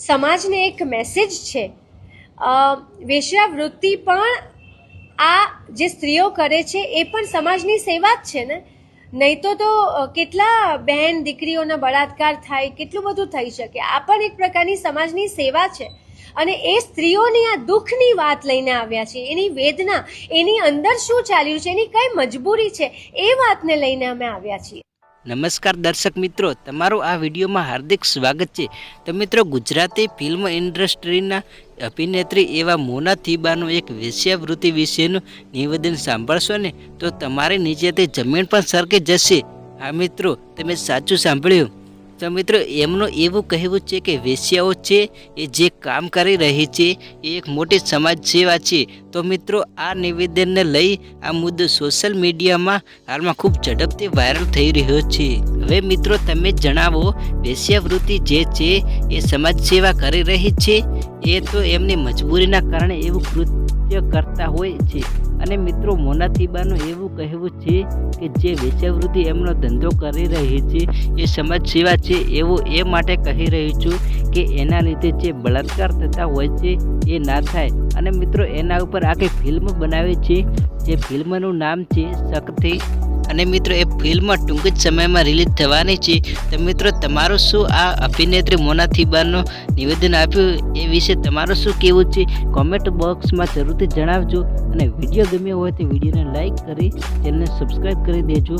સમાજને એક મેસેજ છે. વેશ્યાવૃત્તિ પણ આ જે સ્ત્રીઓ કરે છે એ પણ સમાજની સેવા જ છે ને. નહીં તો કેટલા બહેન દીકરીઓના બળાત્કાર થાય, કેટલું બધું થઈ શકે. આ પણ એક પ્રકારની સમાજની સેવા છે. અને એ સ્ત્રીઓની આ દુઃખની વાત લઈને આવ્યા છે, એની વેદના, એની અંદર શું ચાલ્યું છે, એની કઈ મજબૂરી છે, એ વાતને લઈને અમે આવ્યા છીએ. નમસ્કાર દર્શક મિત્રો, તમારું આ વિડીયોમાં હાર્દિક સ્વાગત છે. તો મિત્રો, ગુજરાતી ફિલ્મ ઇન્ડસ્ટ્રીના અભિનેત્રી એવા મોના થીબાનું એક વેશ્યાવૃત્તિ વિશેનું નિવેદન સાંભળશો ને તો તમારી નીચેથી જમીન પણ સરકી જશે. હા મિત્રો, તમે સાચું સાંભળ્યું. તો મિત્રો, એમનું એવું કહેવું છે કે વેશ્યાઓ છે એ જે કામ કરી રહી છે એ એક મોટી સમાજ સેવા છે. તો મિત્રો, આ નિવેદનને લઈ આ મુદ્દો સોશિયલ મીડિયામાં હાલમાં ખૂબ ઝડપથી વાયરલ થઈ રહ્યો છે. હવે મિત્રો, તમે જણાવો, વેશ્યાવૃત્તિ જે છે એ સમાજ સેવા કરી રહી છે એ તો એમની મજબૂરીના કારણે એવું કૃત્ય કરતા હોય છે. અને મિત્રો, મોના થીબાનું એવું કહેવું છે કે જે વેશ્યાવૃત્તિ એમનો ધંધો કરી રહી છે એ સમાજ સેવા છે એવું એ માટે કહી રહી છું કે એના લીધે જે બળાત્કાર થતા હોય છે એ ના થાય. અને મિત્રો, એના ઉપર આખી ફિલ્મ બનાવી છે, જે ફિલ્મનું નામ છે શક્તિ. અને મિત્રો, એ ફિલ્મ ટૂંક જ સમયમાં રિલીઝ થવાની છે. તો મિત્રો, તમારું શું આ અભિનેત્રી મોના થીબાનું નિવેદન આપ્યું એ વિશે તમારું શું કહેવું છે કોમેન્ટ બોક્સમાં જરૂરથી જણાવજો. અને વિડીયો ગમ્યો હોય તો વિડીયોને લાઈક કરી ચેનલને સબસ્ક્રાઈબ કરી દેજો.